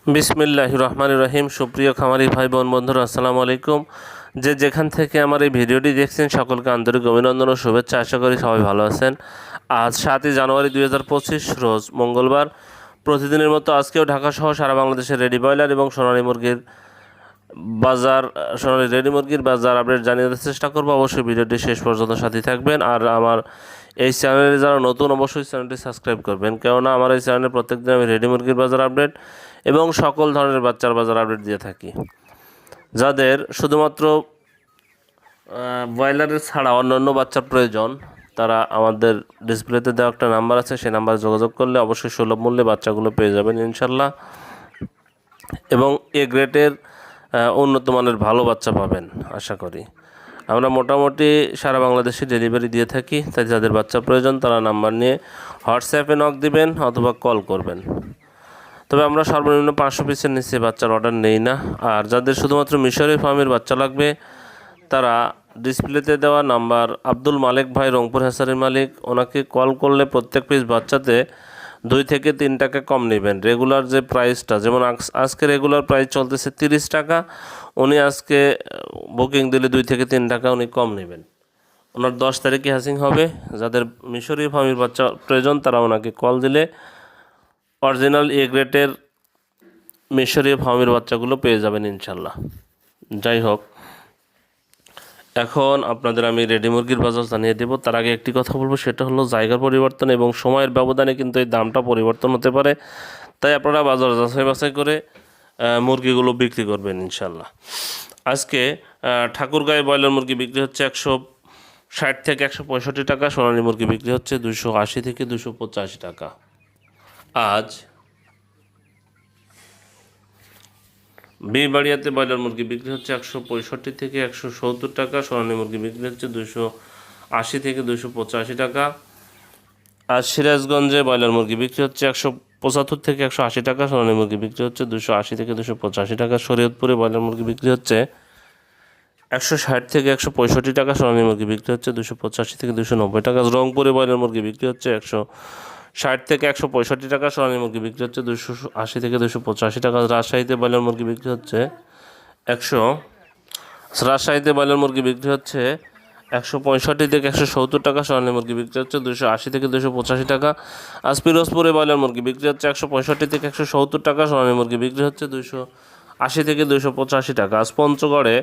বিসমিল্লাহির রহমানির রহিম। সুপ্রিয় খামারি ভাই বোন বন্ধুরা, আসসালামু আলাইকুম। যেখান থেকে আমার এই ভিডিওটি দেখছেন সকলকে আন্তরিক অভিনন্দন ও শুভেচ্ছা। আশা করি সবাই ভালো আছেন। আজ 7ই জানুয়ারি 2025 রোজ মঙ্গলবার। প্রতিদিনের মতো আজকেও ঢাকা সহ সারা বাংলাদেশের রেডি ব্রয়লার এবং সোনালী মুরগির বাজার আপডেট জানিয়ে দেওয়ার চেষ্টা করবো। অবশ্যই ভিডিওটি শেষ পর্যন্ত সাথে থাকবেন। আর আমার এই চ্যানেলে যারা নতুন, অবশ্যই চ্যানেলটি সাবস্ক্রাইব করবেন, কেননা আমার এই চ্যানেলে প্রত্যেকদিন আমি রেডি মুরগির বাজার আপডেট এবং সকল ধরনের বাচ্চার বাজার আপডেট দিয়ে থাকি। যাদের শুধুমাত্র ব্রয়লারের ছাড়া অন্যান্য বাচ্চার প্রয়োজন, তারা আমাদের ডিসপ্লেতে দেওয়া একটা নাম্বার আছে, সেই নাম্বারে যোগাযোগ করলে অবশ্যই সুলভ মূল্যে বাচ্চাগুলো পেয়ে যাবেন ইনশাল্লাহ। এবং এ গ্রেডের উন্নত মানের ভালো বাচ্চা পাবেন আশা করি। আমরা মোটামুটি সারা বাংলাদেশে ডেলিভারি দিয়ে থাকি, তাই যাদের বাচ্চা প্রয়োজন তারা নাম্বার নিয়ে হোয়াটসঅ্যাপে নক দিবেন অথবা কল করবেন। তবে আমরা সর্বনিম্ন 500 পিসের নিচে বাচ্চার অর্ডার নেই না। আর যাদের শুধুমাত্র মিশরি ফার্মের বাচ্চা লাগবে, তারা ডিসপ্লেতে দেওয়া নাম্বার আব্দুল মালিক ভাই, রংপুর হ্যাসারির মালিক, ওনাকে কল করলে প্রত্যেক পিস বাচ্চাতে 2 থেকে 3 টাকা কম নেবেন। রেগুলার যে প্রাইসটা, যেমন আজকে রেগুলার প্রাইস চলতেছে 30 টাকা, উনি আজকে বুকিং দিলে 2 থেকে 3 টাকা উনি কম নেবেন। ওনার 10 তারিখে হ্যাসিং হবে। যাদের মিশরি ফার্মের বাচ্চা প্রয়োজন তারা ওনাকে কল দিলে অরিজিনাল এ গ্রেডের মিশরীয় ফার্মের বাচ্চাগুলো পেয়ে যাবেন ইনশাল্লাহ। যাই হোক, এখন আপনাদের আমি রেডি মুরগির বাজার জানিয়ে দেব। তার আগে একটি কথা বলবো, সেটা হলো জায়গার পরিবর্তন এবং সময়ের ব্যবধানে কিন্তু এই দামটা পরিবর্তন হতে পারে, তাই আপনারা বাজার যাচাই বাছাই করে মুরগিগুলো বিক্রি করবেন ইনশাল্লাহ। আজকে ঠাকুরগাঁয়ে ব্রয়লার মুরগি বিক্রি হচ্ছে 160 থেকে 165 টাকা, সোনালী মুরগি বিক্রি হচ্ছে 280 থেকে 285 টাকা। আজ বিবাড়িয়াতে ব্রয়লার মুরগি বিক্রি হচ্ছে 165 থেকে 170 টাকা, সোনালী মুরগি বিক্রি হচ্ছে 280 থেকে 285 টাকা। আজ সিরাজগঞ্জে ব্রয়লার মুরগি বিক্রি হচ্ছে 175 থেকে 180 টাকা, সোনালী মুরগি বিক্রি হচ্ছে 280 থেকে 285 টাকা। শরীয়তপুরে ব্রয়লার মুরগি বিক্রি হচ্ছে 160 থেকে 165 টাকা, সোনালী মুরগি বিক্রি হচ্ছে 285 থেকে 290 টাকা। রংপুরে ব্রয়লার মুরগি বিক্রি হচ্ছে 160 থেকে 165 টাকা, সোনালী মুরগি বিক্রি হচ্ছে 280 থেকে 285 টাকা। রাজশাহীতে ব্রয়লার মুরগি বিক্রি হচ্ছে 165 থেকে 170 টাকা, সোনালী মুরগি বিক্রি হচ্ছে 280 থেকে 285 টাকা। আজ পিরোজপুরে ব্রয়লার মুরগি বিক্রি হচ্ছে 165 থেকে 170 টাকা, সোনালী মুরগি বিক্রি হচ্ছে 280 থেকে 285 টাকা। আজ পঞ্চগড়ে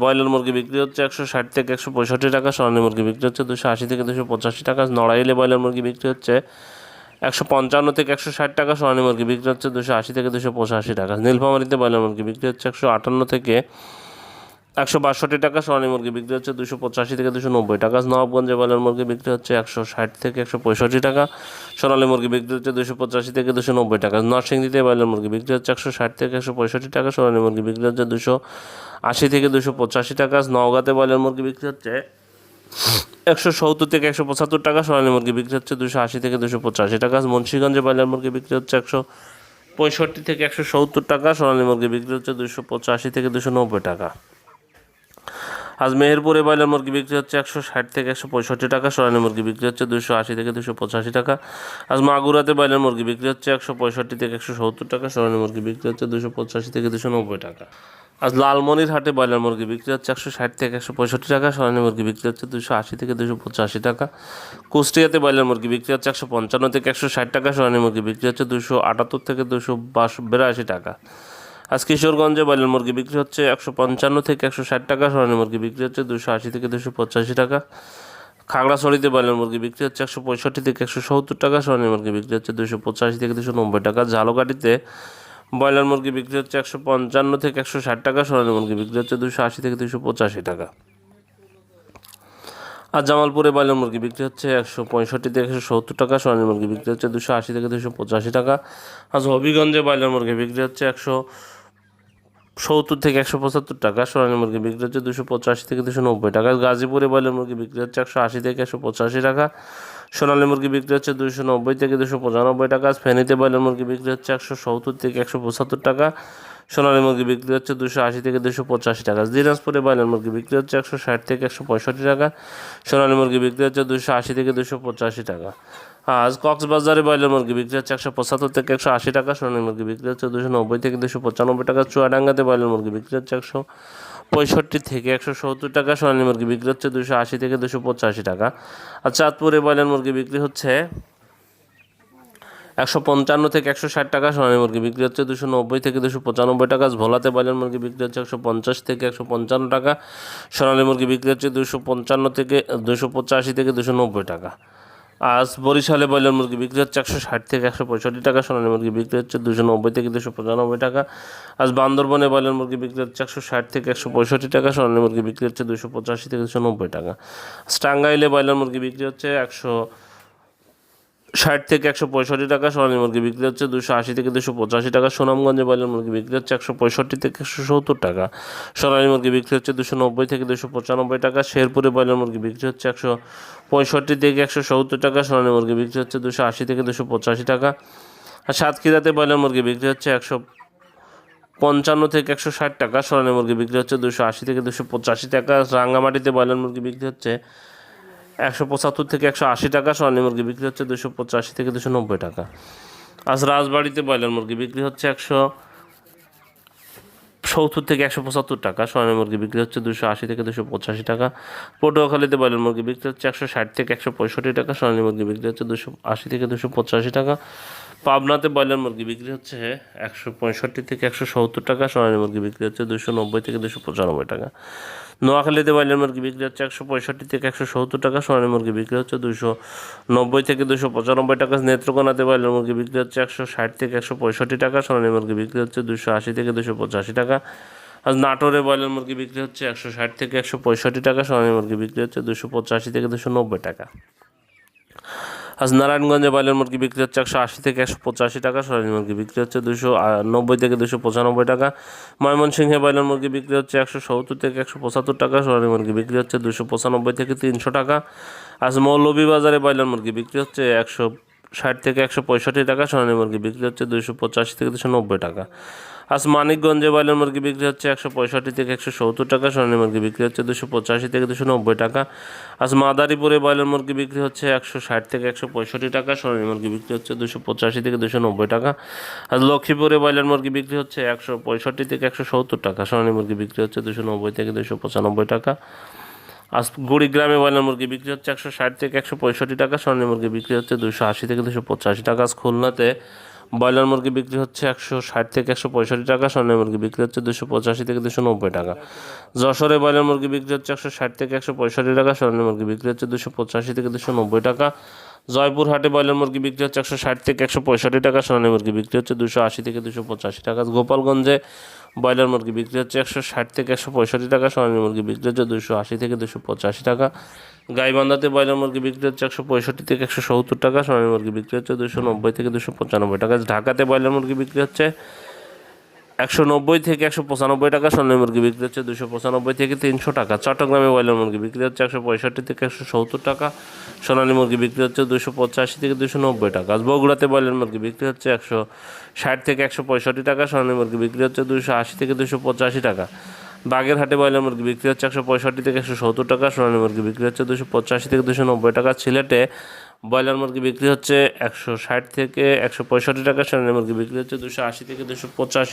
ব্রয়লার মুরগি বিক্রি হচ্ছে 160 থেকে 165 টাকা, সোনালী মুরগি বিক্রি হচ্ছে 280 থেকে 285 টাকা। নড়াইলে ব্রয়লার মুরগি বিক্রি হচ্ছে 155 থেকে 160 টাকা, সোনালী মুরগি বিক্রি হচ্ছে 280 থেকে 285 টাকা। নীলফামারীতে ব্রয়লার মুরগি বিক্রি হচ্ছে 158 থেকে 162 টাকা, সোনালী মুরগি বিক্রি হচ্ছে 285 থেকে 290 টাকা। নবাবগঞ্জে ব্রয়লার মুরগি বিক্রি হচ্ছে 160 থেকে 165 টাকা, সোনালী মুরগি বিক্রি হচ্ছে 285 থেকে 290 টাকা। নরসিংদীতে ব্রয়লার মুরগি বিক্রি হচ্ছে 160 থেকে 165 টাকা, সোনালী মুরগি বিক্রি হচ্ছে 280 থেকে 285 টাকা। নওগাঁতে ব্রয়লার মুরগি বিক্রি হচ্ছে 170 থেকে 175 টাকা, সোনালী মুরগি বিক্রি হচ্ছে 280 থেকে 285 টাকা। মুন্সিগঞ্জে ব্রয়লার মুরগি বিক্রি হচ্ছে 165 থেকে 170 টাকা, সোনালী মুরগি বিক্রি হচ্ছে 285 থেকে 290 টাকা। আজ মেহেরপুরে ব্রয়লার মুরগি বিক্রি হচ্ছে 160 থেকে 165 টাকা, সোনালী মুরগি বিক্রি হচ্ছে 280 থেকে 285 টাকা। আজ মাগুরাতে ব্রয়লার মুরগি বিক্রি হচ্ছে 165 থেকে 170 টাকা, সোনালী মুরগি বিক্রি হচ্ছে 285 থেকে 290 টাকা। আজ লালমনিরহাটে ব্রয়লার মুরগি বিক্রি হচ্ছে 160 থেকে 165 টাকা, সোনালী মুরগি বিক্রি হচ্ছে 280 থেকে 285 টাকা। কুষ্টিয়াতে ব্রয়লার মুরগি বিক্রি হচ্ছে 155 থেকে 160 টাকা, সোনালী মুরগি বিক্রি হচ্ছে 278 থেকে 282 টাকা। আজ কিশোরগঞ্জে ব্রয়লার মুরগি বিক্রি হচ্ছে 155 থেকে 160 টাকা, সোনালী মুরগি বিক্রি হচ্ছে 280 থেকে 285 টাকা। খাগড়াছড়িতে ব্রয়লার মুরগি বিক্রি হচ্ছে 165 থেকে 170 টাকা, সোনালী মুরগি বিক্রি হচ্ছে 285 থেকে 290 টাকা। ঝালকাঠিতে ব্রয়লার মুরগি বিক্রি হচ্ছে 155 থেকে 160 টাকা, সোনালী মুরগি বিক্রি হচ্ছে 280 থেকে 285 টাকা। আর জামালপুরে ব্রয়লার মুরগি বিক্রি হচ্ছে 165 থেকে 170 টাকা, সোনালী মুরগি বিক্রি হচ্ছে 280 থেকে 285 টাকা। আজ হবিগঞ্জে ব্রয়লার মুরগি বিক্রি হচ্ছে 170 থেকে 175 টাকা, সোনালী মুরগি বিক্রি হচ্ছে 285 থেকে 290 টাকা। গাজীপুরে ব্রয়লার মুরগি বিক্রি হচ্ছে 180 থেকে 185 টাকা, সোনালী মুরগি বিক্রি হচ্ছে 290 থেকে 295 টাকা। ফেনীতে ব্রয়লার মুরগি বিক্রি হচ্ছে 170 থেকে 175 টাকা, সোনালী মুরগি বিক্রি হচ্ছে 280 থেকে 285 টাকা। দিনাজপুরে ব্রয়লার মুরগি বিক্রি হচ্ছে 160 থেকে 165 টাকা, সোনালী মুরগি বিক্রি হচ্ছে 280 থেকে 285 টাকা। আজ কক্সবাজারে ব্রয়লার মুরগি বিক্রি হচ্ছে 175 থেকে 180 টাকা, সোনালী মুরগি বিক্রি হচ্ছে 290 থেকে 295 টাকা। চুয়াডাঙ্গাতে ব্রয়লার মুরগি বিক্রি হচ্ছে 165 থেকে 170 টাকা, সোনালী মুরগি বিক্রি হচ্ছে 280 থেকে 285 টাকা। আর চাঁদপুরে ব্রয়লার মুরগি বিক্রি হচ্ছে 155 থেকে 160 টাকা, সোনালী মুরগি বিক্রি হচ্ছে 290 থেকে 295 টাকা। ভোলাতে ব্রয়লার মুরগি বিক্রি হচ্ছে 150 থেকে 155 টাকা, সোনালী মুরগি বিক্রি হচ্ছে 255 থেকে 285 থেকে 290 টাকা। আজ বরিশালে ব্রয়লার মুরগি বিক্রি হচ্ছে 160 থেকে 165 টাকা, সোনালী মুরগি বিক্রি হচ্ছে 290 থেকে 295 টাকা। আজ বান্দরবনে ব্রয়লার মুরগি বিক্রি হচ্ছে 160 থেকে 165 টাকা, সোনালী মুরগি বিক্রি হচ্ছে 285 থেকে 290 টাকা। টাঙ্গাইলে ব্রয়লার মুরগি বিক্রি হচ্ছে 160 থেকে 165 টাকা, সোনালী মুরগি বিক্রি হচ্ছে 280 থেকে 285 টাকা। সুনামগঞ্জে ব্রয়লার মুরগি বিক্রি হচ্ছে 165 থেকে 170 টাকা, সোনালী মুরগি বিক্রি হচ্ছে 290 থেকে 295 টাকা। শেরপুরে ব্রয়লার মুরগি বিক্রি হচ্ছে 165 থেকে 170 টাকা, সোনালী মুরগি বিক্রি হচ্ছে 280 থেকে 285 টাকা। আর সাতক্ষীরাতে ব্রয়লার মুরগি বিক্রি হচ্ছে 155 থেকে 160 টাকা, সোনালী মুরগি বিক্রি হচ্ছে 280 থেকে 285 টাকা। রাঙ্গামাটিতে ব্রয়লার মুরগি বিক্রি হচ্ছে 175 থেকে 180 টাকা, সোনালী মুরগি বিক্রি হচ্ছে 285 থেকে 290 টাকা। আজ রাজবাড়িতে ব্রয়লার মুরগি বিক্রি হচ্ছে 170 থেকে 175 টাকা, সোনালী মুরগি বিক্রি হচ্ছে 280 থেকে 285 টাকা। পটুয়াখালীতে ব্রয়লার মুরগি বিক্রি হচ্ছে 160 থেকে 165 টাকা, সোনালী মুরগি বিক্রি হচ্ছে 280 থেকে 285 টাকা। পাবনাতে ব্রয়লার মুরগি বিক্রি হচ্ছে 165 থেকে 170 টাকা, সোনালী মুরগি বিক্রি হচ্ছে 290 থেকে 295 টাকা। নোয়াখালীতে ব্রয়লার মুরগি বিক্রি হচ্ছে 165 থেকে 170 টাকা, সোনালী মুরগি বিক্রি হচ্ছে 290 থেকে 295 টাকা। নেত্রকোনাতে ব্রয়লার মুরগি বিক্রি হচ্ছে 160 থেকে 165 টাকা, সোনালী মুরগি বিক্রি হচ্ছে 280 থেকে 285 টাকা। আজ নাটোরে ব্রয়লার মুরগি বিক্রি হচ্ছে 160 থেকে 165 টাকা, সোনালী মুরগি বিক্রি হচ্ছে 285 থেকে 290 টাকা। আজ নারায়ণগঞ্জে ব্রয়লার মুরগি বিক্রি হচ্ছে 180 থেকে 185 টাকা, সোনালী মুরগি বিক্রি হচ্ছে 290 থেকে 295 টাকা। ময়মনসিংহে ব্রয়লার মুরগি বিক্রি হচ্ছে 170 থেকে 175 টাকা, সোনালী মুরগি বিক্রি হচ্ছে 295 থেকে 300 টাকা। আজ মৌলভীবাজারে ব্রয়লার মুরগি বিক্রি হচ্ছে 160 থেকে 165 টাকা, সোনালী মুরগি বিক্রি হচ্ছে 285 থেকে 290 টাকা। আজ মানিকগঞ্জে ব্রয়লার মুরগি বিক্রি হচ্ছে 165 থেকে 170 টাকা, সোনালী মুরগি বিক্রি হচ্ছে 285 থেকে 290 টাকা। আজ মাদারীপুরে ব্রয়লার মুরগি বিক্রি হচ্ছে 160 থেকে 165 টাকা, সোনালী মুরগি বিক্রি হচ্ছে 285 থেকে 290 টাকা। আজ লক্ষ্মীপুরে ব্রয়লার মুরগি বিক্রি হচ্ছে 165 থেকে 170 টাকা, সোনালী মুরগি বিক্রি হচ্ছে 290 থেকে 295 টাকা। আজ কুড়িগ্রামে ব্রয়লার মুরগি বিক্রি হচ্ছে 160 থেকে 165 টাকা, সোনালী মুরগি বিক্রি হচ্ছে 280 থেকে 285 টাকা। আজ খুলনাতে ব্রয়লার মুরগি বিক্রি হচ্ছে 160 থেকে 165 টাকা, সোনালী মুরগি বিক্রি হচ্ছে 285 থেকে 290 টাকা। যশোরে ব্রয়লার মুরগি বিক্রি হচ্ছে 160 থেকে 165 টাকা, সোনালী মুরগি বিক্রি হচ্ছে 285 থেকে 290 টাকা। জয়পুরহাটে ব্রয়লার মুরগি বিক্রি হচ্ছে 160 থেকে 165 টাকা, সোনালী মুরগি বিক্রি হচ্ছে 280 থেকে 285 টাকা। গোপালগঞ্জে ব্রয়লার মুরগি বিক্রি হচ্ছে 160 থেকে 165 টাকা, সোনালী মুরগি বিক্রি হচ্ছে 280 থেকে 285 টাকা। গাইবান্ধাতে ব্রয়লার মুরগি বিক্রি হচ্ছে 165 থেকে 170 টাকা, সোনালী মুরগি বিক্রি হচ্ছে 290 থেকে 295 টাকা। ঢাকাতে ব্রয়লার মুরগি বিক্রি হচ্ছে 190 থেকে 195 টাকা, সোনালী মুরগি বিক্রি হচ্ছে 295 থেকে 300 টাকা। চট্টগ্রামে ব্রয়লার মুরগি বিক্রি হচ্ছে 165 থেকে 170 টাকা, সোনালী মুরগি বিক্রি হচ্ছে 285 থেকে 290 টাকা। বগুড়াতে ব্রয়লার মুরগি বিক্রি হচ্ছে 160 থেকে 165 টাকা, সোনালী মুরগি বিক্রি হচ্ছে 280 থেকে 285 টাকা। বাগেরহাটে ব্রয়লার মুরগি বিক্রি হচ্ছে 165 থেকে 170 টাকা, সোনালী মুরগি বিক্রি হচ্ছে 285 থেকে 290 টাকা। সিলেটে ব্রয়লার মুরগি বিক্রি হচ্ছে 160 থেকে 165 টাকা, সোনালী মুরগি বিক্রি হচ্ছে 280 থেকে 285